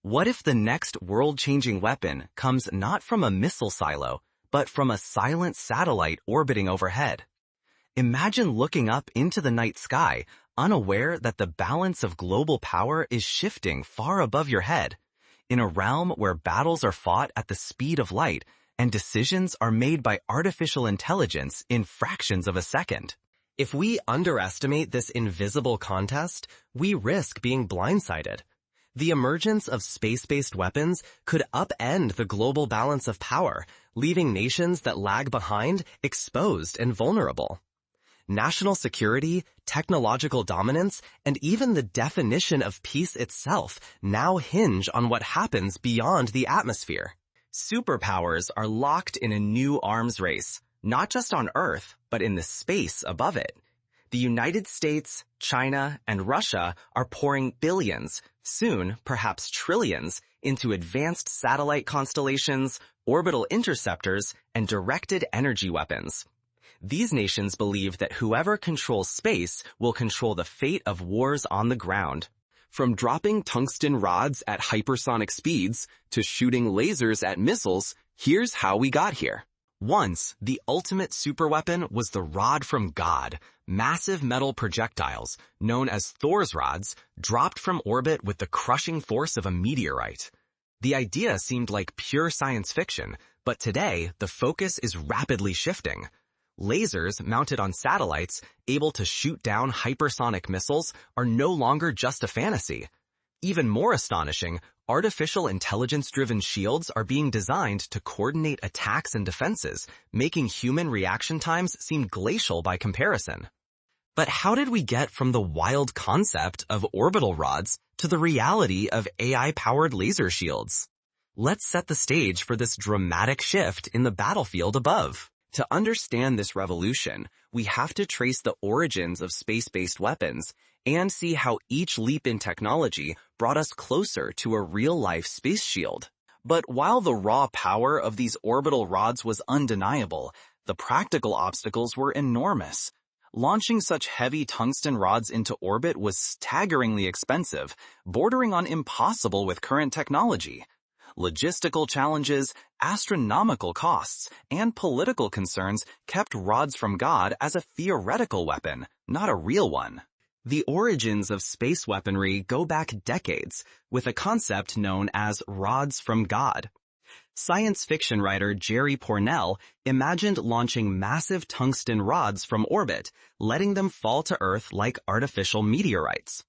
What if the next world-changing weapon comes not from a missile silo, but from a silent satellite orbiting overhead? Imagine looking up into the night sky, unaware that the balance of global power is shifting far above your head, in a realm where battles are fought at the speed of light and decisions are made by artificial intelligence in fractions of a second. If we underestimate this invisible contest, we risk being blindsided. The emergence of space-based weapons could upend the global balance of power, leaving nations that lag behind exposed and vulnerable. National security, technological dominance, and even the definition of peace itself now hinge on what happens beyond the atmosphere. Superpowers are locked in a new arms race, not just on Earth, but in the space above it. The United States, China, and Russia are pouring billions, soon perhaps trillions, into advanced satellite constellations, orbital interceptors, and directed energy weapons. These nations believe that whoever controls space will control the fate of wars on the ground. From dropping tungsten rods at hypersonic speeds to shooting lasers at missiles, here's how we got here. Once, the ultimate superweapon was the rod from God, massive metal projectiles, known as Thor's rods, dropped from orbit with the crushing force of a meteorite. The idea seemed like pure science fiction, but today the focus is rapidly shifting. Lasers mounted on satellites, able to shoot down hypersonic missiles, are no longer just a fantasy. Even more astonishing, artificial intelligence-driven shields are being designed to coordinate attacks and defenses, making human reaction times seem glacial by comparison. But how did we get from the wild concept of orbital rods to the reality of AI-powered laser shields? Let's set the stage for this dramatic shift in the battlefield above. To understand this revolution, we have to trace the origins of space-based weapons and see how each leap in technology brought us closer to a real-life space shield. But while the raw power of these orbital rods was undeniable, the practical obstacles were enormous. Launching such heavy tungsten rods into orbit was staggeringly expensive, bordering on impossible with current technology. Logistical challenges, astronomical costs, and political concerns kept rods from God as a theoretical weapon, not a real one. The origins of space weaponry go back decades, with a concept known as rods from God. Science fiction writer Jerry Pournelle imagined launching massive tungsten rods from orbit, letting them fall to Earth like artificial meteorites.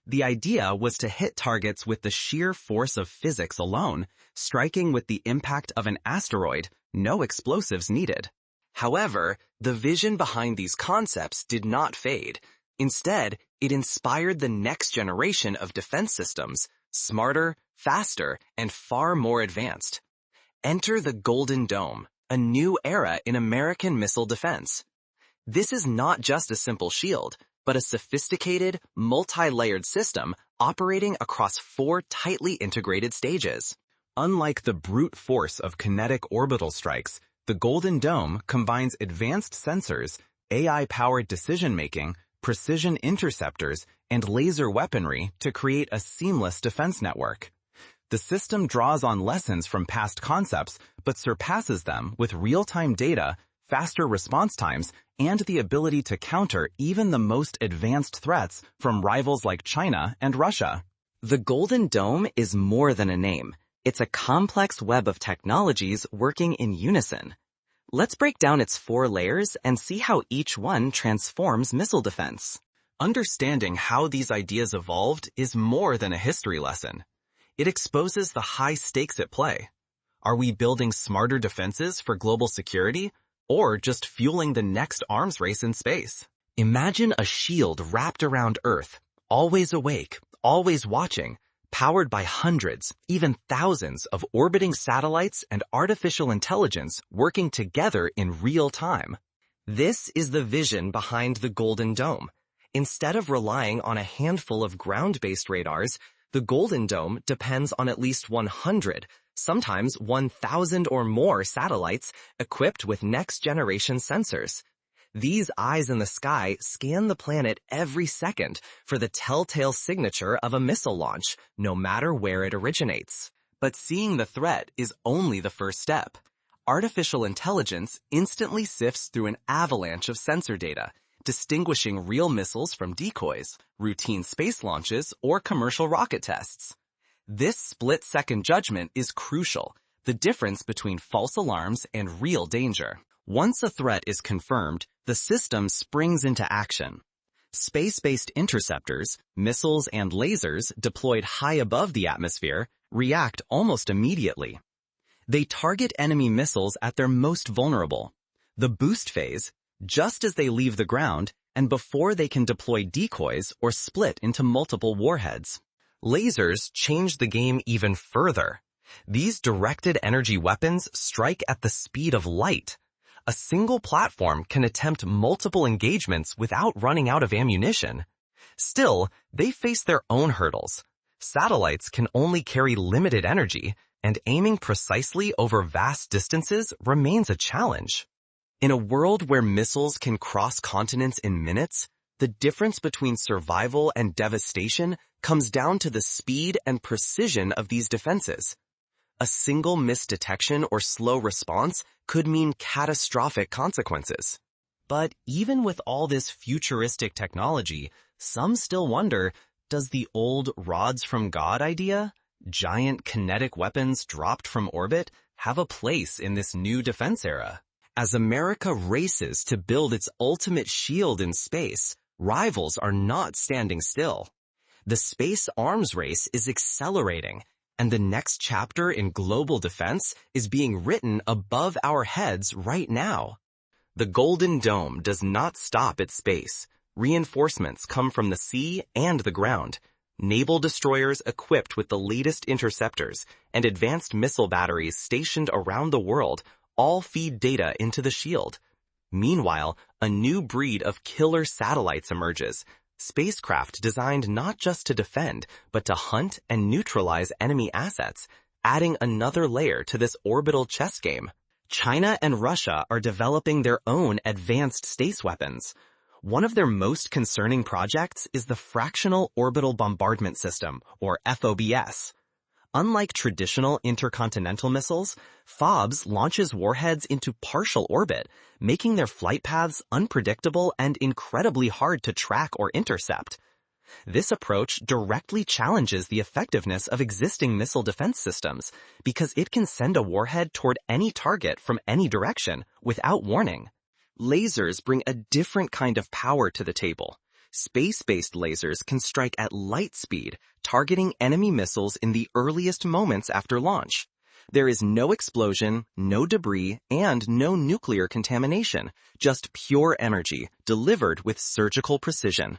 The idea was to hit targets with the sheer force of physics alone, striking with the impact of an asteroid, no explosives needed. However, the vision behind these concepts did not fade. Instead, it inspired the next generation of defense systems, smarter, faster, and far more advanced. Enter the Golden Dome, a new era in American missile defense. This is not just a simple shield, but a sophisticated, multi-layered system operating across 4 tightly integrated stages. Unlike the brute force of kinetic orbital strikes, the Golden Dome combines advanced sensors, AI-powered decision-making, precision interceptors, and laser weaponry to create a seamless defense network. The system draws on lessons from past concepts, but surpasses them with real-time data, faster response times, and the ability to counter even the most advanced threats from rivals like China and Russia. The Golden Dome is more than a name. It's a complex web of technologies working in unison. Let's break down its 4 layers and see how each one transforms missile defense. Understanding how these ideas evolved is more than a history lesson. It exposes the high stakes at play. Are we building smarter defenses for global security, or just fueling the next arms race in space? Imagine a shield wrapped around Earth, always awake, always watching, powered by hundreds, even thousands of orbiting satellites and artificial intelligence working together in real time. This is the vision behind the Golden Dome. Instead of relying on a handful of ground-based radars, the Golden Dome depends on at least 100, sometimes 1,000 or more satellites equipped with next-generation sensors. These eyes in the sky scan the planet every second for the telltale signature of a missile launch, no matter where it originates. But seeing the threat is only the first step. Artificial intelligence instantly sifts through an avalanche of sensor data, distinguishing real missiles from decoys, routine space launches, or commercial rocket tests. This split-second judgment is crucial, the difference between false alarms and real danger. Once a threat is confirmed, the system springs into action. Space-based interceptors, missiles and lasers deployed high above the atmosphere react almost immediately. They target enemy missiles at their most vulnerable, the boost phase, just as they leave the ground and before they can deploy decoys or split into multiple warheads. Lasers change the game even further. These directed energy weapons strike at the speed of light. A single platform can attempt multiple engagements without running out of ammunition. Still, they face their own hurdles. Satellites can only carry limited energy, and aiming precisely over vast distances remains a challenge. In a world where missiles can cross continents in minutes, the difference between survival and devastation comes down to the speed and precision of these defenses. A single misdetection or slow response could mean catastrophic consequences. But even with all this futuristic technology, some still wonder, does the old rods from God idea, giant kinetic weapons dropped from orbit, have a place in this new defense era? As America races to build its ultimate shield in space, rivals are not standing still. The space arms race is accelerating, and the next chapter in global defense is being written above our heads right now. The Golden Dome does not stop at space. Reinforcements come from the sea and the ground. Naval destroyers equipped with the latest interceptors and advanced missile batteries stationed around the world all feed data into the shield. Meanwhile, a new breed of killer satellites emerges, spacecraft designed not just to defend, but to hunt and neutralize enemy assets, adding another layer to this orbital chess game. China and Russia are developing their own advanced space weapons. One of their most concerning projects is the Fractional Orbital Bombardment System, or FOBS. Unlike traditional intercontinental missiles, FOBS launches warheads into partial orbit, making their flight paths unpredictable and incredibly hard to track or intercept. This approach directly challenges the effectiveness of existing missile defense systems because it can send a warhead toward any target from any direction without warning. Lasers bring a different kind of power to the table. Space-based lasers can strike at light speed, targeting enemy missiles in the earliest moments after launch. There is no explosion, no debris, and no nuclear contamination, just pure energy, delivered with surgical precision.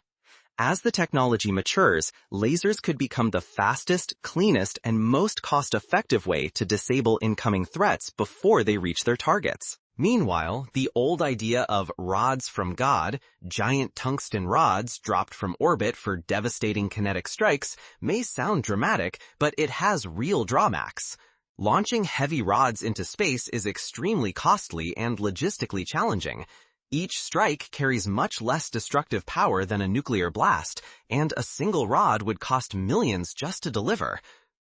As the technology matures, lasers could become the fastest, cleanest, and most cost-effective way to disable incoming threats before they reach their targets. Meanwhile, the old idea of rods from God, giant tungsten rods dropped from orbit for devastating kinetic strikes, may sound dramatic, but it has real drawbacks. Launching heavy rods into space is extremely costly and logistically challenging. Each strike carries much less destructive power than a nuclear blast, and a single rod would cost millions just to deliver.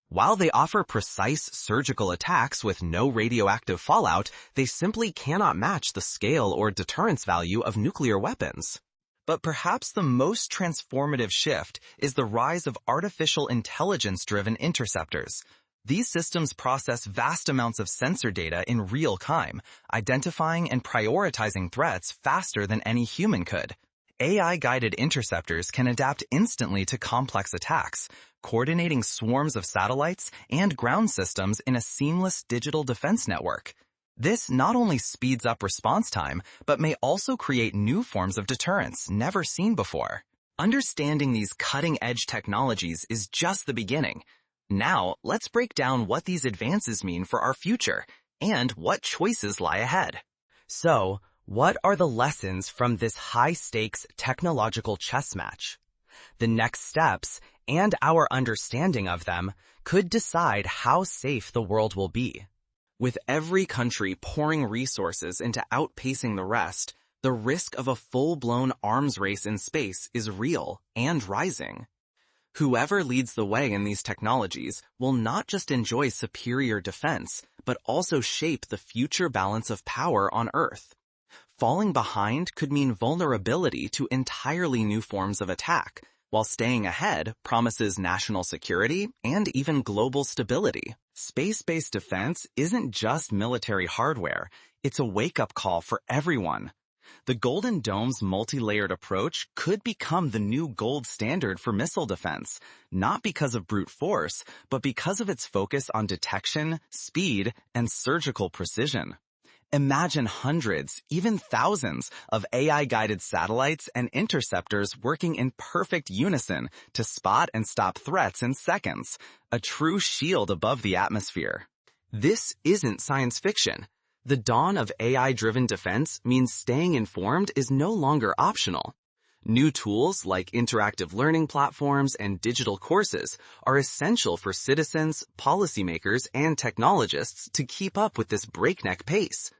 While they offer precise surgical attacks with no radioactive fallout, they simply cannot match the scale or deterrence value of nuclear weapons. But perhaps the most transformative shift is the rise of artificial intelligence-driven interceptors. These systems process vast amounts of sensor data in real time, identifying and prioritizing threats faster than any human could. AI-guided interceptors can adapt instantly to complex attacks, coordinating swarms of satellites and ground systems in a seamless digital defense network. This not only speeds up response time, but may also create new forms of deterrence never seen before. Understanding these cutting-edge technologies is just the beginning. Now, let's break down what these advances mean for our future and what choices lie ahead. So, what are the lessons from this high-stakes technological chess match? The next steps, and our understanding of them, could decide how safe the world will be. With every country pouring resources into outpacing the rest, The risk of a full-blown arms race in space is real and rising. Whoever leads the way in these technologies will not just enjoy superior defense, but also shape the future balance of power on Earth. Falling behind could mean vulnerability to entirely new forms of attack, while staying ahead promises national security and even global stability. Space-based defense isn't just military hardware, it's a wake-up call for everyone. The Golden Dome's multi-layered approach could become the new gold standard for missile defense, not because of brute force, but because of its focus on detection, speed, and surgical precision. Imagine hundreds, even thousands, of AI-guided satellites and interceptors working in perfect unison to spot and stop threats in seconds, a true shield above the atmosphere. This isn't science fiction. The dawn of AI-driven defense means staying informed is no longer optional. New tools like interactive learning platforms and digital courses are essential for citizens, policymakers, and technologists to keep up with this breakneck pace.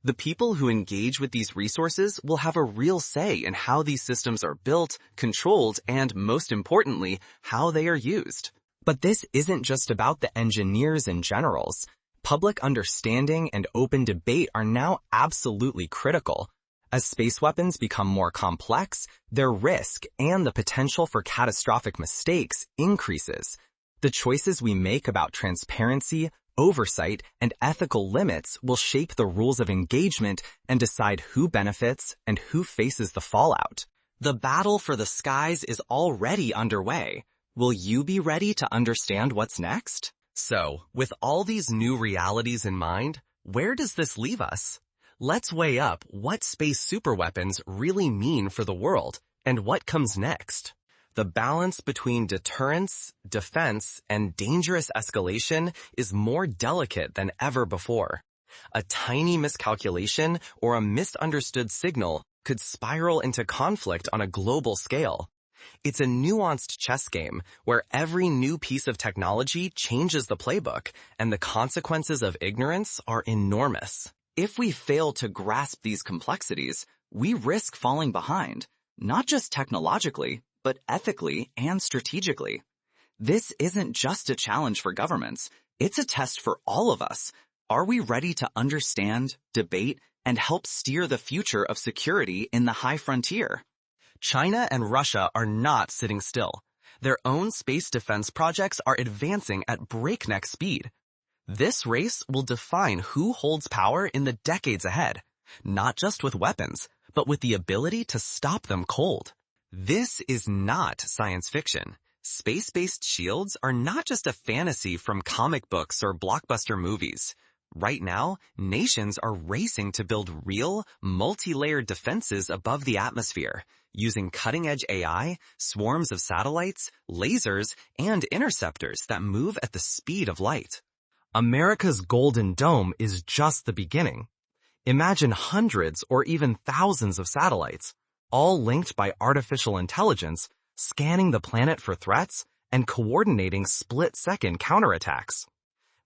The people who engage with these resources will have a real say in how these systems are built, controlled, and most importantly, how they are used. But this isn't just about the engineers and generals. Public understanding and open debate are now absolutely critical. As space weapons become more complex, their risk and the potential for catastrophic mistakes increases. The choices we make about transparency, oversight, and ethical limits will shape the rules of engagement and decide who benefits and who faces the fallout. The battle for the skies is already underway. Will you be ready to understand what's next? So, with all these new realities in mind, where does this leave us? Let's weigh up what space superweapons really mean for the world and what comes next. The balance between deterrence, defense, and dangerous escalation is more delicate than ever before. A tiny miscalculation or a misunderstood signal could spiral into conflict on a global scale. It's a nuanced chess game where every new piece of technology changes the playbook, and the consequences of ignorance are enormous. If we fail to grasp these complexities, we risk falling behind, not just technologically, but ethically and strategically. This isn't just a challenge for governments, it's a test for all of us. Are we ready to understand, debate, and help steer the future of security in the high frontier? China and Russia are not sitting still. Their own space defense projects are advancing at breakneck speed. This race will define who holds power in the decades ahead, not just with weapons, but with the ability to stop them cold. This is not science fiction. Space-based shields are not just a fantasy from comic books or blockbuster movies. Right now, nations are racing to build real, multi-layered defenses above the atmosphere, using cutting-edge AI, swarms of satellites, lasers, and interceptors that move at the speed of light. America's Golden Dome is just the beginning. Imagine hundreds or even thousands of satellites, all linked by artificial intelligence, scanning the planet for threats and coordinating split-second counterattacks.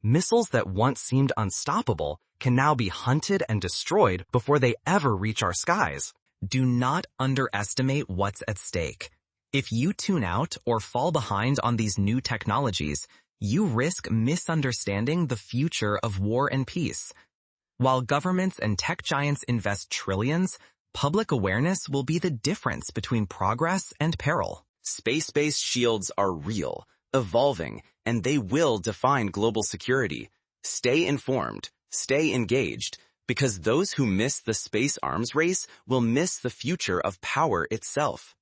Missiles that once seemed unstoppable can now be hunted and destroyed before they ever reach our skies. Do not underestimate what's at stake. If you tune out or fall behind on these new technologies, you risk misunderstanding the future of war and peace. While governments and tech giants invest trillions, public awareness will be the difference between progress and peril. Space-based shields are real, evolving, and they will define global security. Stay informed, stay engaged, because those who miss the space arms race will miss the future of power itself.